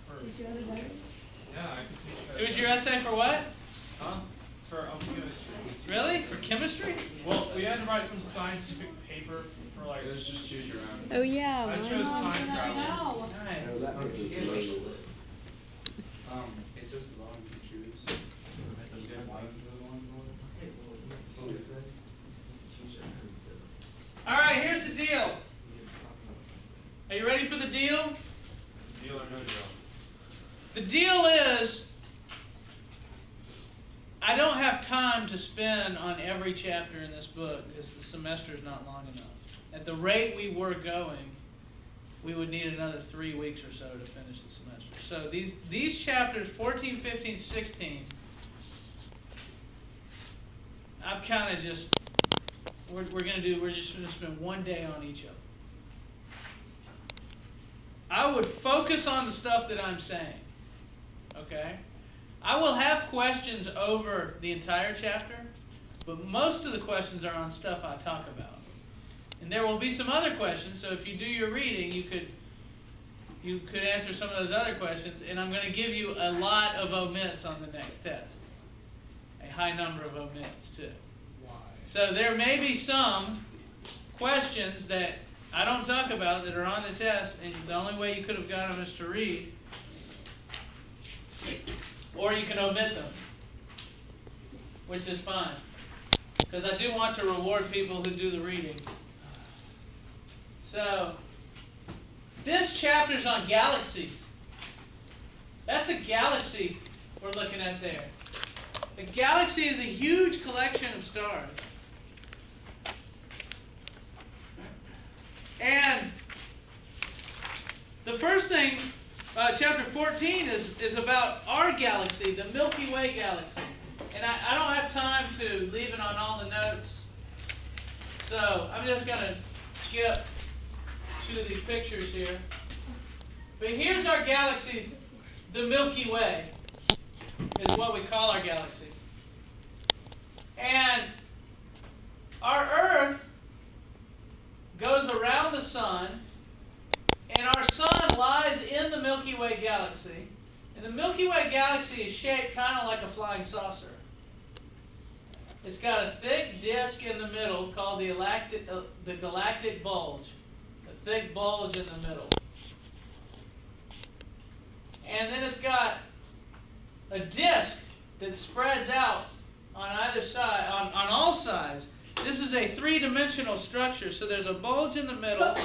Yeah, I could teach that. It was your essay for what? Huh? For chemistry. Really? For chemistry? Well, we had to write some scientific paper for like. It was just choose your own. Oh yeah. I chose time travel. Nice. No, that hurt me. It's just long to choose. All right, here's the deal. Are you ready for the deal? Deal or no deal? The deal is, I don't have time to spend on every chapter in this book because the semester is not long enough. At the rate we were going, we would need another 3 weeks or so to finish the semester. So these chapters, 14, 15, 16, I've kind of just, we're just going to spend one day on each of them. I would focus on the stuff that I'm saying. Okay? I will have questions over the entire chapter, but most of the questions are on stuff I talk about. And there will be some other questions, so if you do your reading, you could answer some of those other questions, and I'm going to give you a lot of omits on the next test. A high number of omits, too. Why? So there may be some questions that I don't talk about that are on the test, and the only way you could have got them is to read. Or you can omit them, which is fine. Because I do want to reward people who do the reading. So, this chapter's on galaxies. That's a galaxy we're looking at there. A galaxy is a huge collection of stars. And the first thing, chapter 14 is about our galaxy, the Milky Way Galaxy. And I don't have time to leave it on all the notes. So I'm just going to skip to the pictures here. But here's our galaxy, the Milky Way, is what we call our galaxy. And our Earth goes around the sun, and our sun lies in the Milky Way Galaxy. And the Milky Way Galaxy is shaped kind of like a flying saucer. It's got a thick disk in the middle called the galactic bulge. A thick bulge in the middle. And then it's got a disk that spreads out on either side, on all sides. This is a three-dimensional structure, so there's a bulge in the middle,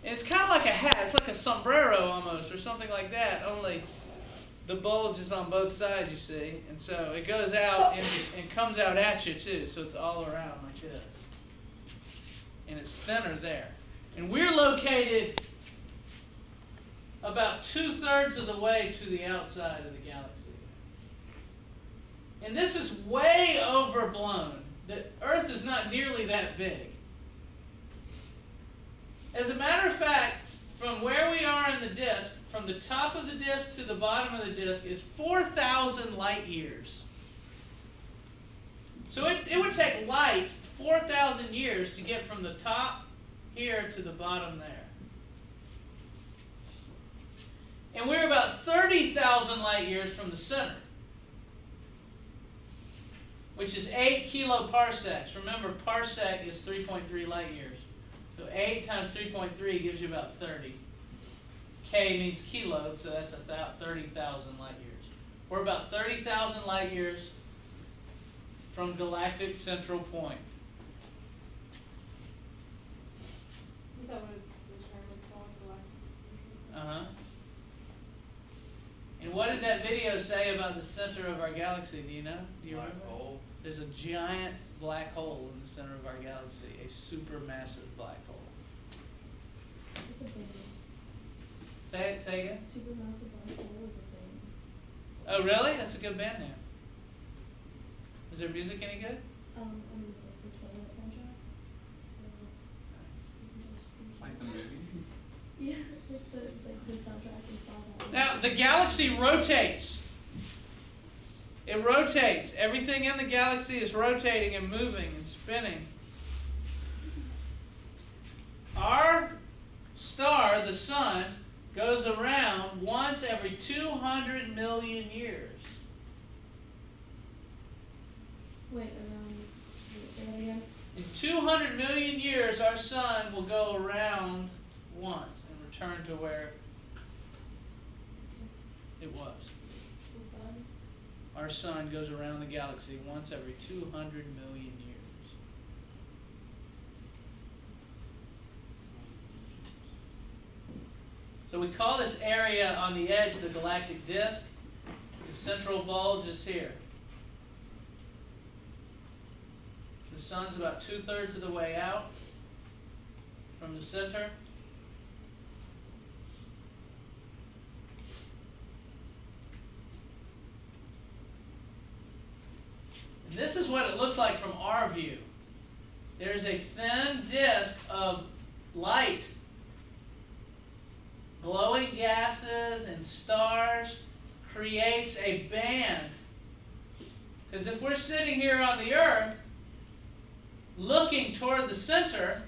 and it's kind of like a hat. It's like a sombrero almost, or something like that, only the bulge is on both sides, you see. And so it goes out and comes out at you, too, so it's all around like this. And it's thinner there. And we're located about 2/3 of the way to the outside of the galaxy. And this is way overblown. The Earth is not nearly that big. As a matter of fact, from where we are in the disk, from the top of the disk to the bottom of the disk is 4,000 light years. So it would take light 4,000 years to get from the top here to the bottom there. And we're about 30,000 light years from the center, which is 8 kiloparsecs. Remember, parsec is 3.3 light years. So 8 times 3.3 gives you about 30. K means kilo, so that's about 30,000 light years. We're about 30,000 light years from galactic central point. Is that what the term is called, galactic? Uh-huh. And what did that video say about the center of our galaxy? Do you know? Do you remember? Black hole. There's a giant black hole in the center of our galaxy, a supermassive black hole. It's a big one. Say again? Supermassive black hole is a thing. Oh, really? That's a good band name. Is their music any good? I mean, the Twilight soundtrack. So, Like the movie? yeah, it's like the soundtrack and Twilight. Now, the galaxy rotates. It rotates. Everything in the galaxy is rotating and moving and spinning. Our star, the sun, goes around once every 200 million years. Wait, say that again? In 200 million years, our sun will go around once and return to where it was. The sun? Our sun goes around the galaxy once every 200 million years. So we call this area on the edge the galactic disk. The central bulge is here. The sun's about 2/3 of the way out from the center. And this is what it looks like from our view. There's a thin disk of light, glowing gases and stars, creates a band. Because if we're sitting here on the Earth, looking toward the center,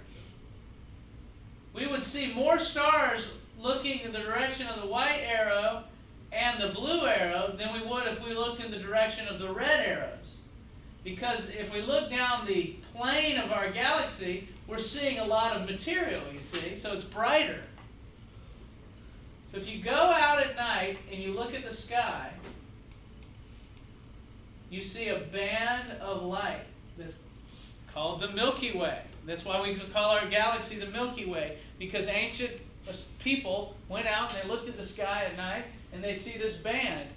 we would see more stars looking in the direction of the white arrow and the blue arrow than we would if we looked in the direction of the red arrows. Because if we look down the plane of our galaxy, we're seeing a lot of material, you see, so it's brighter. So if you go out at night and you look at the sky, you see a band of light that's called the Milky Way. That's why we could call our galaxy the Milky Way, because ancient people went out and they looked at the sky at night and they see this band.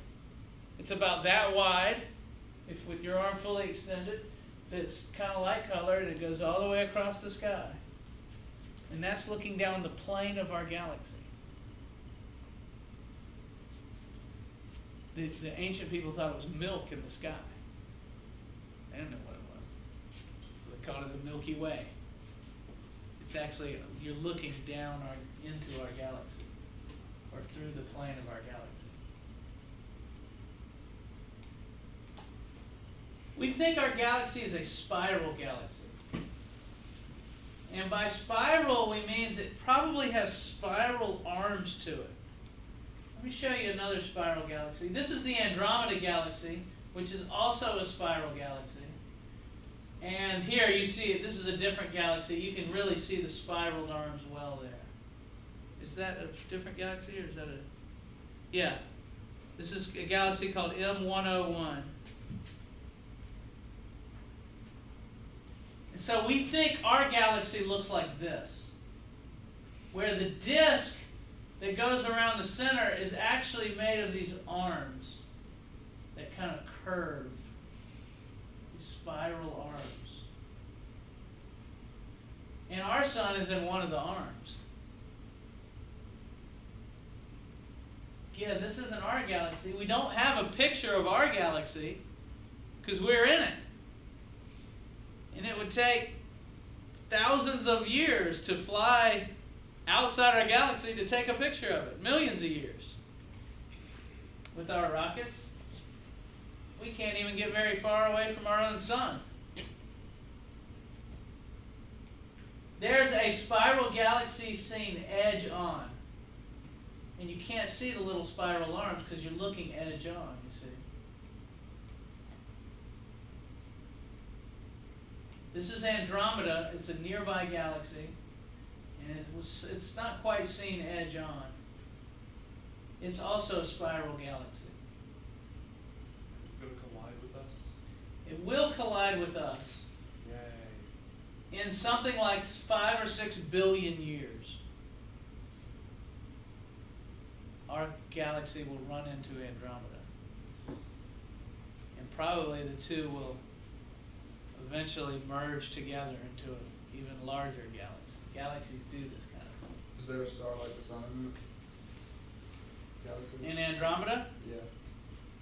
It's about that wide, if with your arm fully extended, that's kind of light colored, and it goes all the way across the sky. And that's looking down the plane of our galaxy. The ancient people thought it was milk in the sky. They didn't know what it was. They called it the Milky Way. It's actually, you're looking down into our galaxy, or through the plane of our galaxy. We think our galaxy is a spiral galaxy. And by spiral, we mean it probably has spiral arms to it. Let me show you another spiral galaxy. This is the Andromeda Galaxy, which is also a spiral galaxy. And here you see it. This is a different galaxy. You can really see the spiraled arms well there. Is that a different galaxy, or is that a... Yeah. This is a galaxy called M101. And so we think our galaxy looks like this, where the disk that goes around the center is actually made of these arms that kind of curve, these spiral arms. And our sun is in one of the arms. Again, this isn't our galaxy. We don't have a picture of our galaxy because we're in it. And it would take thousands of years to fly outside our galaxy to take a picture of it. Millions of years. With our rockets, we can't even get very far away from our own sun. There's a spiral galaxy seen edge on. And you can't see the little spiral arms because you're looking edge on, you see. This is Andromeda. It's a nearby galaxy. And it's not quite seen edge on. It's also a spiral galaxy. It's going to collide with us? It will collide with us. Yay. In something like 5 or 6 billion years. Our galaxy will run into Andromeda. And probably the two will eventually merge together into an even larger galaxy. Galaxies do this kind of thing. Is there a star like the sun in the galaxy? In Andromeda? Yeah.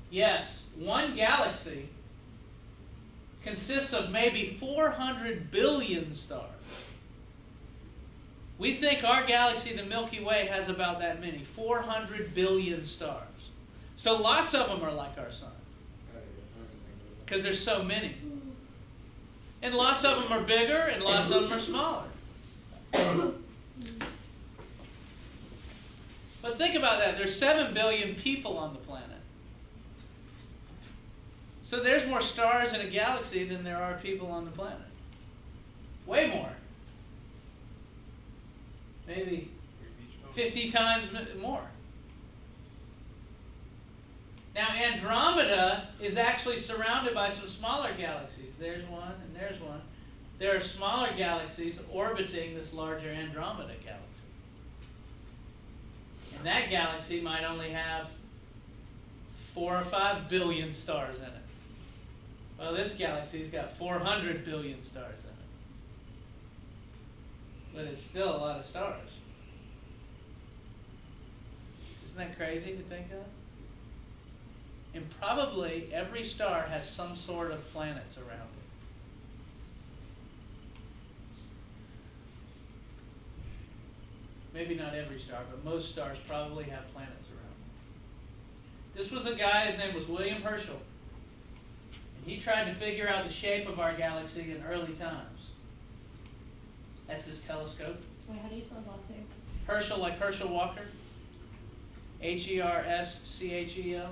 Yes. One galaxy consists of maybe 400 billion stars. We think our galaxy, the Milky Way, has about that many. 400 billion stars. So lots of them are like our sun. Because there's so many. And lots of them are bigger and lots of them are smaller. But think about that. There's 7 billion people on the planet. So there's more stars in a galaxy than there are people on the planet. Way more. Maybe 50 times more. Now Andromeda is actually surrounded by some smaller galaxies. There's one and there's one. There are smaller galaxies orbiting this larger Andromeda galaxy. And that galaxy might only have 4 or 5 billion stars in it. Well, this galaxy's got 400 billion stars in it. But it's still a lot of stars. Isn't that crazy to think of? And probably every star has some sort of planets around it. Maybe not every star, but most stars probably have planets around them. This was a guy, his name was William Herschel. And he tried to figure out the shape of our galaxy in early times. That's his telescope. Wait, how do you spell his last name? Herschel, like Herschel Walker. Herschel.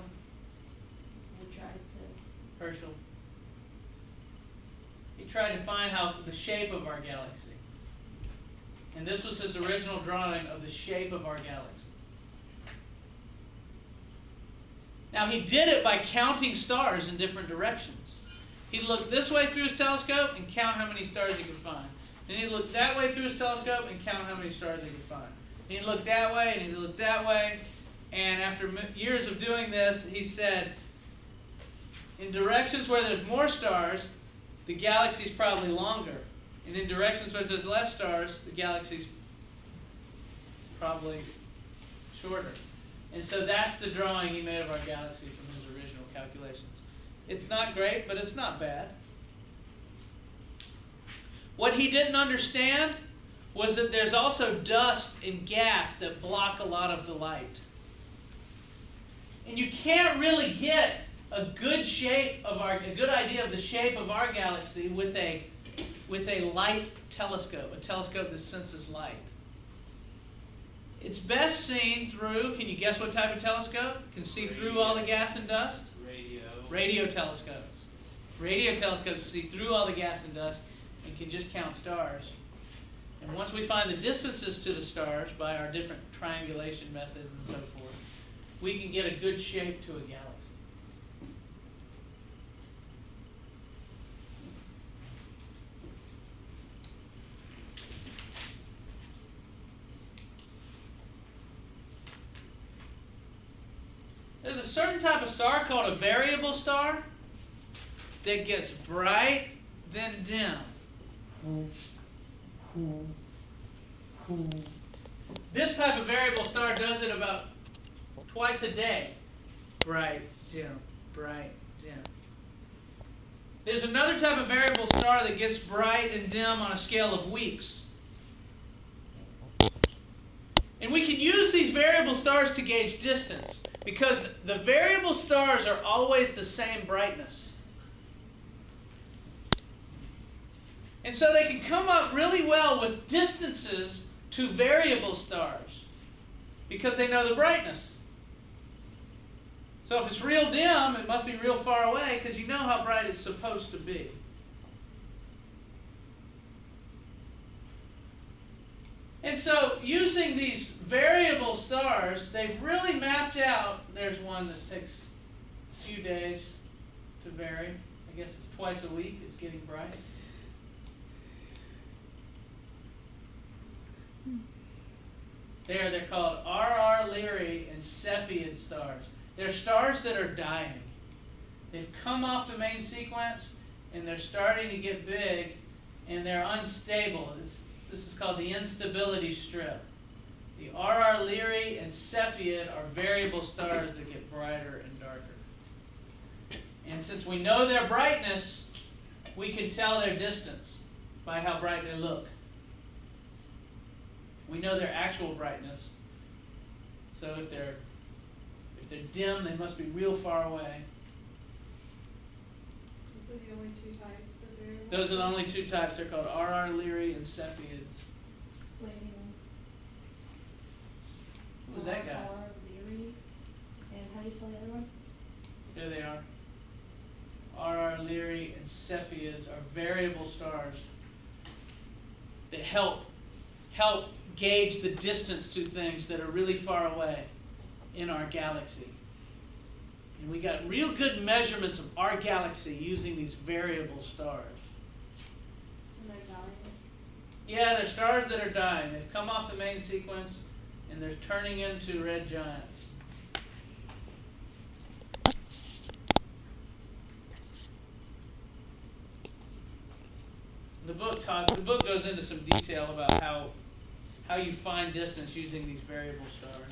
We tried to. Herschel. He tried to find the shape of our galaxy. And this was his original drawing of the shape of our galaxy. Now he did it by counting stars in different directions. He'd look this way through his telescope and count how many stars he could find. Then he'd look that way through his telescope and count how many stars he could find. Then he'd look that way and he'd look that way. And after years of doing this, he said, in directions where there's more stars, the galaxy's probably longer. And in directions where there's less stars, the galaxy's probably shorter. And so that's the drawing he made of our galaxy from his original calculations. It's not great, but it's not bad. What he didn't understand was that there's also dust and gas that block a lot of the light. And you can't really get a good idea of the shape of our galaxy with a light telescope, a telescope that senses light. It's best seen through, can you guess what type of telescope? Can see through all the gas and dust? Radio telescopes. Radio telescopes see through all the gas and dust and can just count stars. And once we find the distances to the stars by our different triangulation methods and so forth, we can get a good shape to a galaxy. There's a certain type of star called a variable star that gets bright, then dim. This type of variable star does it about twice a day. Bright, dim, bright, dim. There's another type of variable star that gets bright and dim on a scale of weeks. And we can use these variable stars to gauge distance because the variable stars are always the same brightness. And so they can come up really well with distances to variable stars because they know the brightness. So if it's real dim, it must be real far away because you know how bright it's supposed to be. And so using these variable stars, they've really mapped out, there's one that takes a few days to vary. I guess it's twice a week it's getting bright. They're called Leary and Cepheid stars. They're stars that are dying. They've come off the main sequence and they're starting to get big and they're unstable. This is called the instability strip. The Leary and Cepheid are variable stars that get brighter and darker. And since we know their brightness, we can tell their distance by how bright they look. We know their actual brightness. So if they're dim, they must be real far away. Those are the only two types of variables? Those are the only two types. They're called Leary and Cepheids. Who's that guy? Leary. And how do you spell the other one? Here they are. RR, Leary, and Cepheids are variable stars that help gauge the distance to things that are really far away in our galaxy. And we got real good measurements of our galaxy using these variable stars. And they're dying. Yeah, they're stars that are dying. They've come off the main sequence and they're turning into red giants. The book goes into some detail about how you find distance using these variable stars.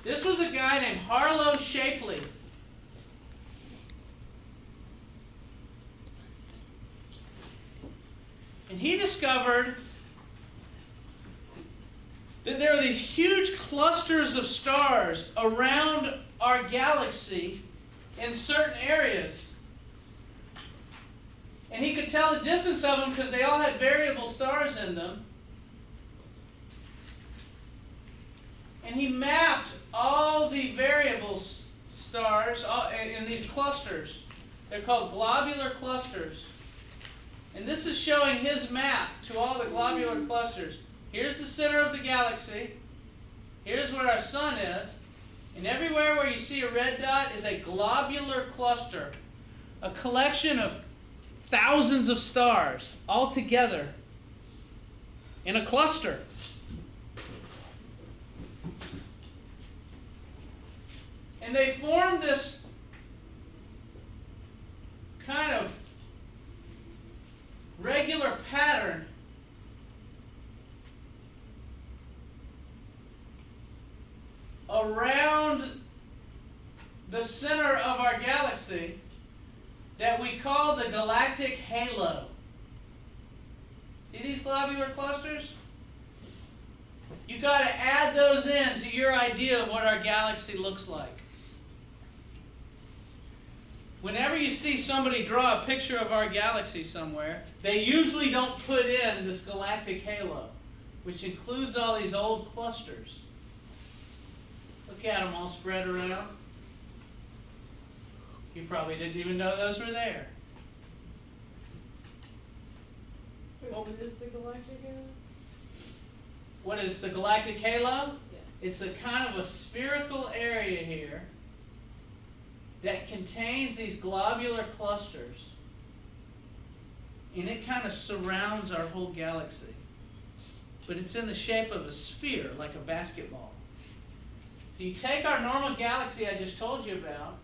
This was a guy named Harlow Shapley. And he discovered that there are these huge clusters of stars around our galaxy in certain areas. And he could tell the distance of them because they all had variable stars in them. And he mapped all the variable stars in these clusters. They're called globular clusters. And this is showing his map to all the globular clusters. Here's the center of the galaxy. Here's where our sun is. And everywhere where you see a red dot is a globular cluster. A collection of thousands of stars all together in a cluster. And they form this kind of regular pattern around the center of our galaxy that we call the Galactic Halo. See these globular clusters? You've got to add those in to your idea of what our galaxy looks like. Whenever you see somebody draw a picture of our galaxy somewhere, they usually don't put in this galactic halo, which includes all these old clusters. Look at them all spread around. You probably didn't even know those were there. What is the galactic halo? What is the galactic halo? Yes. It's a kind of a spherical area here that contains these globular clusters. And it kind of surrounds our whole galaxy. But it's in the shape of a sphere, like a basketball. So you take our normal galaxy I just told you about,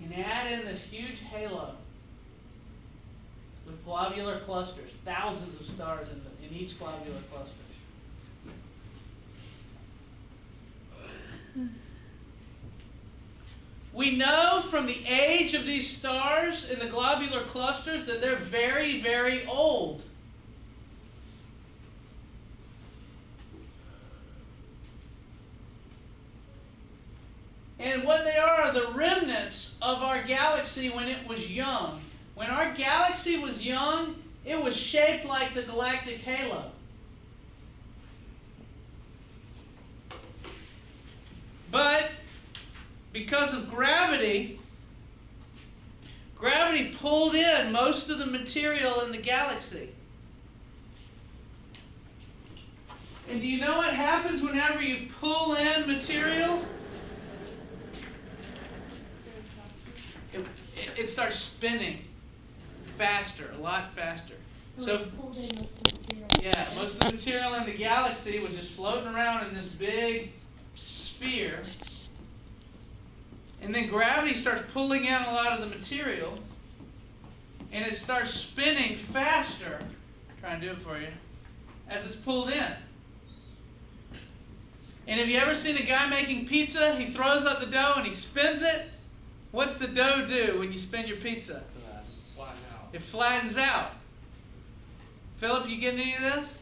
and add in this huge halo with globular clusters, thousands of stars in each globular cluster. We know from the age of these stars in the globular clusters that they're very, very old. And what they are the remnants of our galaxy when it was young. When our galaxy was young, it was shaped like the galactic halo. But because of gravity pulled in most of the material in the galaxy. And do you know what happens whenever you pull in material? It starts spinning faster, a lot faster. So, yeah, most of the material in the galaxy was just floating around in this big sphere. And then gravity starts pulling in a lot of the material. And it starts spinning faster. I'll try and do it for you. As it's pulled in. And have you ever seen a guy making pizza? He throws up the dough and he spins it. What's the dough do when you spin your pizza? Flatten out. It flattens out. Philip, you getting any of this?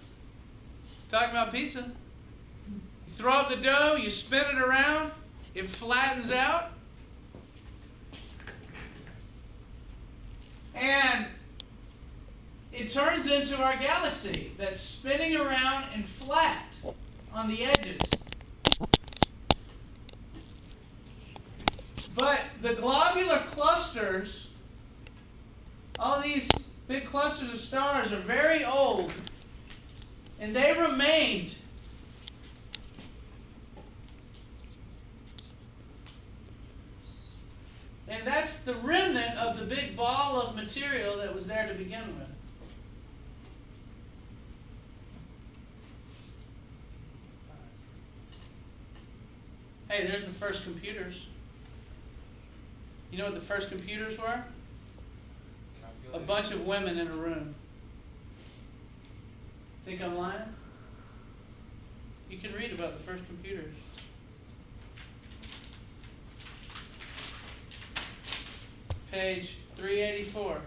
Talking about pizza. You throw up the dough, you spin it around, it flattens out. And it turns into our galaxy that's spinning around and flat. on the edges. But the globular clusters, all these big clusters of stars, are very old, and they remained and that's the remnant of the big ball of material that was there to begin with. Hey, there's the first computers. You know what the first computers were? A bunch of women in a room. Think I'm lying? You can read about the first computers. Page 384.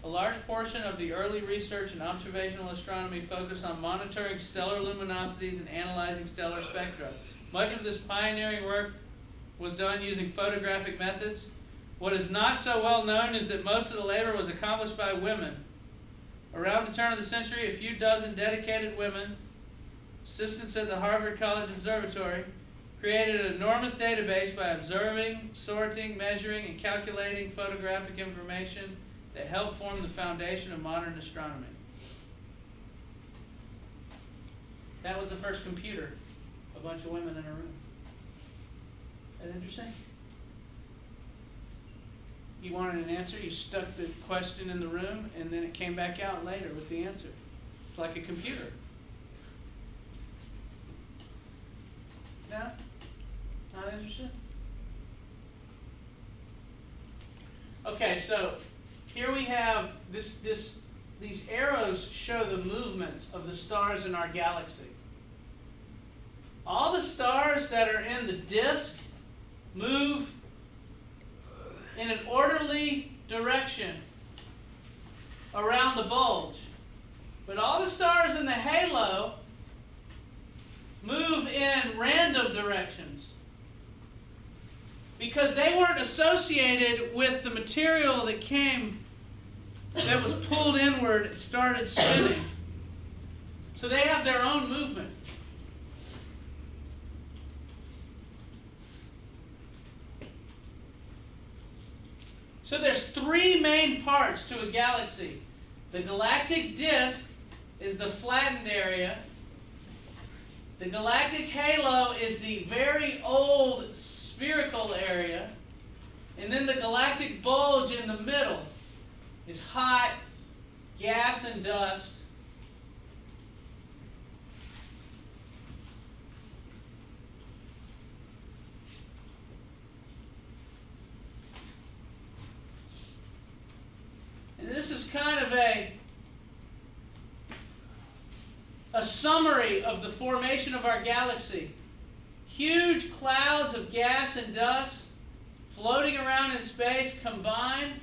A large portion of the early research in observational astronomy focused on monitoring stellar luminosities and analyzing stellar spectra. Much of this pioneering work was done using photographic methods. What is not so well known is that most of the labor was accomplished by women. Around the turn of the century, a few dozen dedicated women, assistants at the Harvard College Observatory, created an enormous database by observing, sorting, measuring, and calculating photographic information that helped form the foundation of modern astronomy. That was the first computer. A bunch of women in a room. Is that interesting? You wanted an answer, you stuck the question in the room, and then it came back out later with the answer. It's like a computer. No? Not interested? Okay, so here we have these arrows show the movements of the stars in our galaxy. All the stars that are in the disk move in an orderly direction around the bulge. But all the stars in the halo move in random directions because they weren't associated with the material that was pulled inward and started spinning. So they have their own movement. So there's three main parts to a galaxy. The galactic disk is the flattened area. The galactic halo is the very old spherical area. And then the galactic bulge in the middle is hot gas and dust. And this is kind of a summary of the formation of our galaxy. Huge clouds of gas and dust floating around in space combine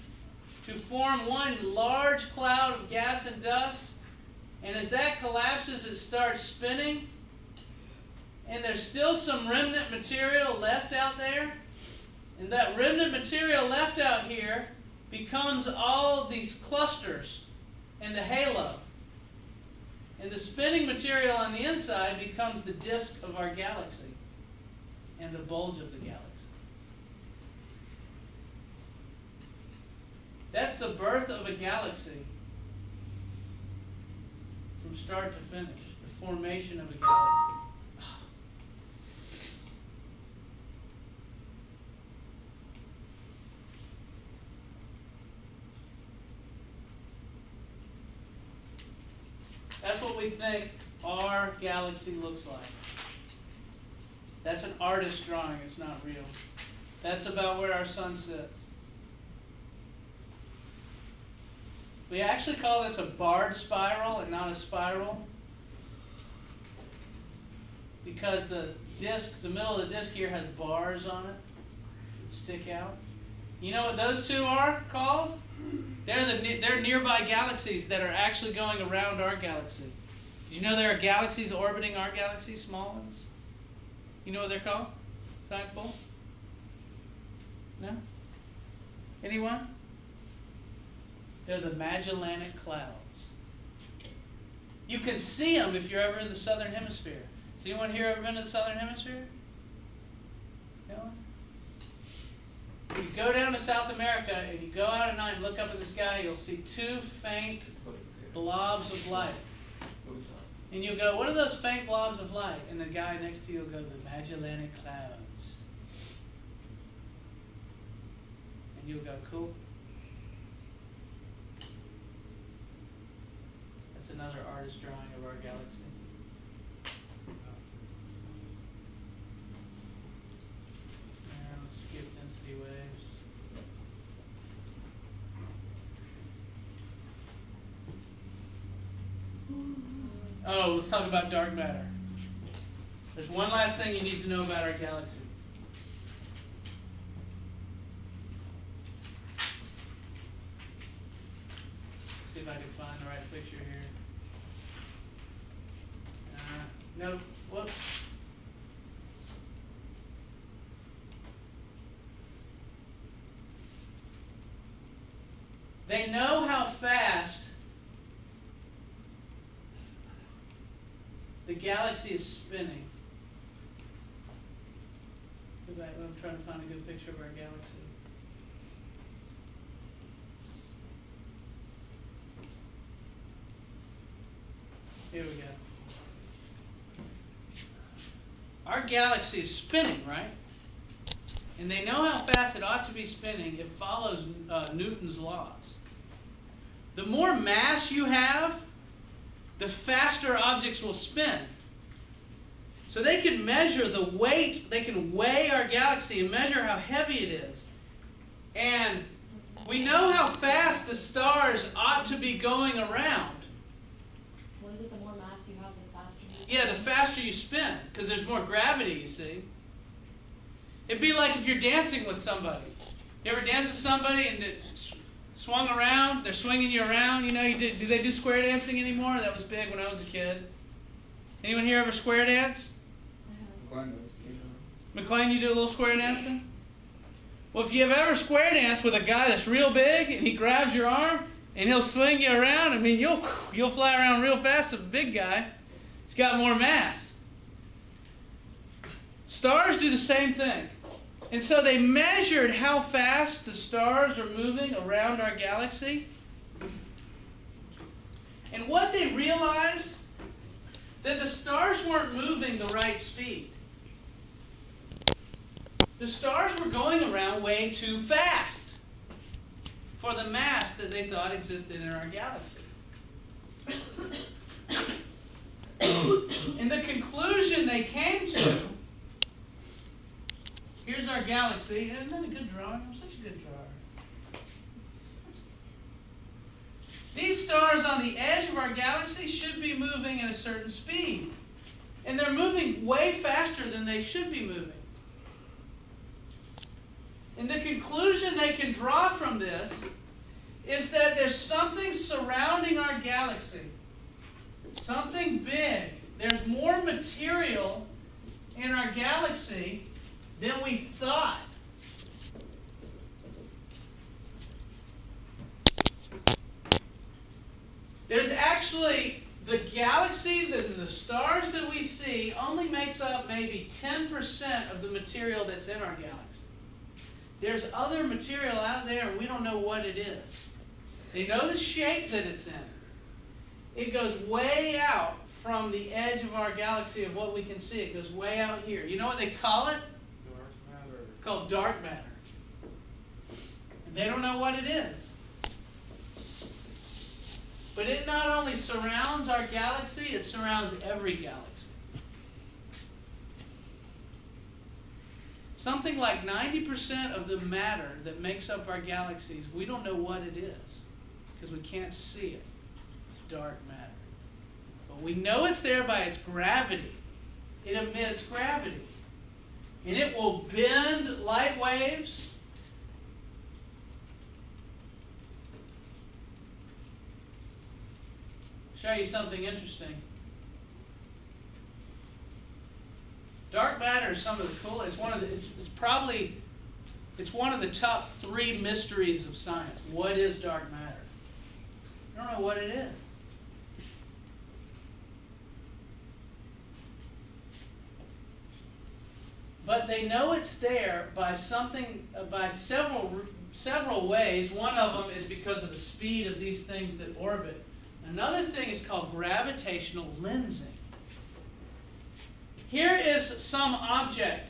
to form one large cloud of gas and dust. And as that collapses, it starts spinning. And there's still some remnant material left out there. And that remnant material left out here becomes all these clusters in the halo. And the spinning material on the inside becomes the disk of our galaxy and the bulge of the galaxy. That's the birth of a galaxy from start to finish, the formation of a galaxy. That's what we think our galaxy looks like. That's an artist's drawing, it's not real. That's about where our sun sits. We actually call this a barred spiral and not a spiral because the disk, the middle of the disk here has bars on it that stick out. You know what those two are called? They're nearby galaxies that are actually going around our galaxy. Did you know there are galaxies orbiting our galaxy, small ones? You know what they're called? Science Bowl? No? Anyone? They're the Magellanic Clouds. You can see them if you're ever in the southern hemisphere. Has anyone here ever been to the southern hemisphere? No? If you go down to South America and you go out at night and look up in the sky, you'll see two faint blobs of light. And you'll go, what are those faint blobs of light? And the guy next to you will go, the Magellanic Clouds. And you'll go, cool. That's another artist drawing of our galaxy. And let's skip density waves. Oh, let's talk about dark matter. There's one last thing you need to know about our galaxy. See if I can find the right picture here. No, whoops. They know how fast the galaxy is spinning. I'm trying to find a good picture of our galaxy. Here we go. Our galaxy is spinning, right? And they know how fast it ought to be spinning. It follows Newton's laws. The more mass you have, the faster objects will spin. So they can measure the weight, they can weigh our galaxy and measure how heavy it is. And we know how fast the stars ought to be going around. What is it, the more mass you have, the faster you Yeah, the faster you spin, because there's more gravity, you see. It'd be like if you're dancing with somebody. You ever dance with somebody and it swung around? They're swinging you around. You know, do they do square dancing anymore? That was big when I was a kid. Anyone here ever square dance? McLean, you do a little square dancing? Well, if you've ever square danced with a guy that's real big and he grabs your arm and he'll swing you around, I mean, you'll fly around real fast with a big guy. He's got more mass. Stars do the same thing. And so they measured how fast the stars are moving around our galaxy. And what they realized, that the stars weren't moving the right speed. The stars were going around way too fast for the mass that they thought existed in our galaxy. And the conclusion they came to, here's our galaxy. Isn't that a good drawing? I'm such a good drawer. These stars on the edge of our galaxy should be moving at a certain speed. And they're moving way faster than they should be moving. And the conclusion they can draw from this is that there's something surrounding our galaxy. Something big. There's more material in our galaxy than we thought. There's actually, the galaxy, the stars that we see only makes up maybe 10% of the material that's in our galaxy. There's other material out there and we don't know what it is. They know the shape that it's in. It goes way out from the edge of our galaxy of what we can see. It goes way out here. You know what they call it? Dark matter. It's called dark matter. And they don't know what it is. But it not only surrounds our galaxy, it surrounds every galaxy. Something like 90% of the matter that makes up our galaxies, we don't know what it is because we can't see it. It's dark matter. But we know it's there by its gravity. It emits gravity. And it will bend light waves. Show you something interesting. Dark matter is some of the coolest. It's one of the top 3 mysteries of science. What is dark matter? I don't know what it is. But they know it's there by several ways. One of them is because of the speed of these things that orbit. Another thing is called gravitational lensing. Here is some object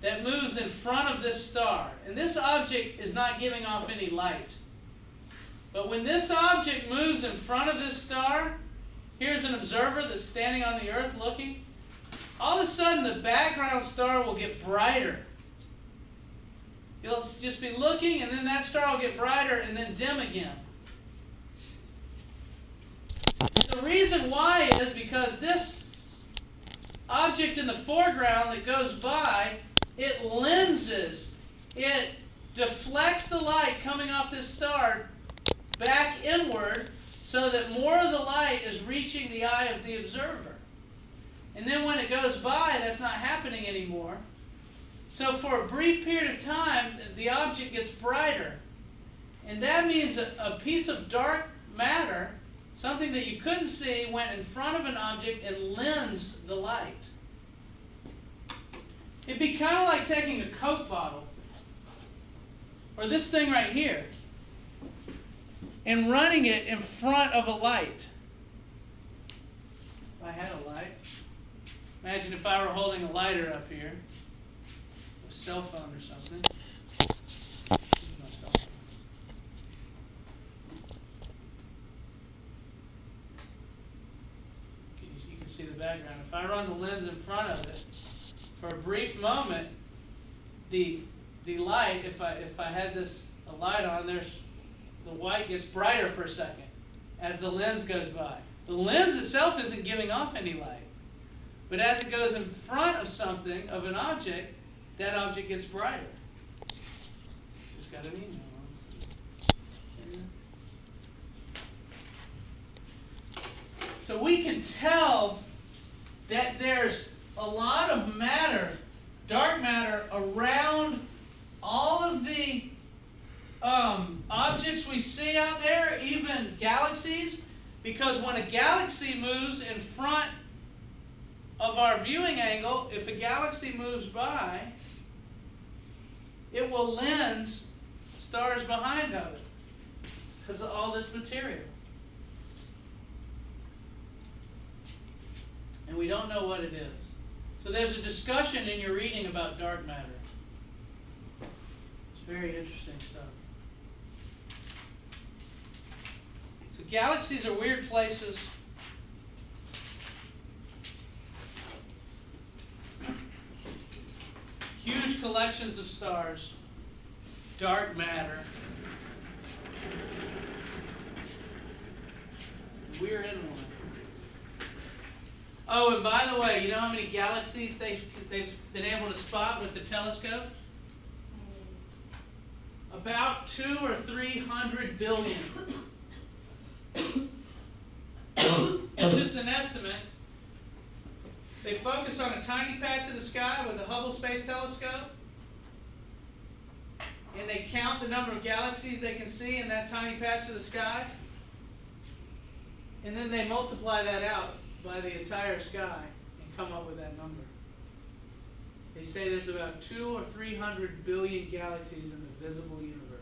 that moves in front of this star. And this object is not giving off any light. But when this object moves in front of this star, here's an observer that's standing on the Earth looking. All of a sudden, the background star will get brighter. You'll just be looking, and then that star will get brighter and then dim again. The reason why is because this object in the foreground that goes by, it lenses, it deflects the light coming off this star back inward so that more of the light is reaching the eye of the observer. And then when it goes by, that's not happening anymore. So for a brief period of time, the object gets brighter. And that means a piece of dark matter, something that you couldn't see, went in front of an object and lensed the light. It'd be kind of like taking a Coke bottle, or this thing right here, and running it in front of a light. If I had a light. Imagine if I were holding a lighter up here, a cell phone or something. This is my cell phone. You can see the background. If I run the lens in front of it, for a brief moment, the light, if I had a light on, the white gets brighter for a second as the lens goes by. The lens itself isn't giving off any light. But as it goes in front of something, of an object, that object gets brighter. Just got an email. So we can tell that there's a lot of matter, dark matter, around all of the objects we see out there, even galaxies, because when a galaxy moves in front of our viewing angle, if a galaxy moves by, it will lens stars behind of it because of all this material. And we don't know what it is. So there's a discussion in your reading about dark matter. It's very interesting stuff. So galaxies are weird places. Huge collections of stars, dark matter. We're in one. Oh, and by the way, you know how many galaxies they've been able to spot with the telescope? About 200 or 300 billion. It's just an estimate. They focus on a tiny patch of the sky with the Hubble Space Telescope, and they count the number of galaxies they can see in that tiny patch of the sky, and then they multiply that out by the entire sky and come up with that number. They say there's about 200 or 300 billion galaxies in the visible universe.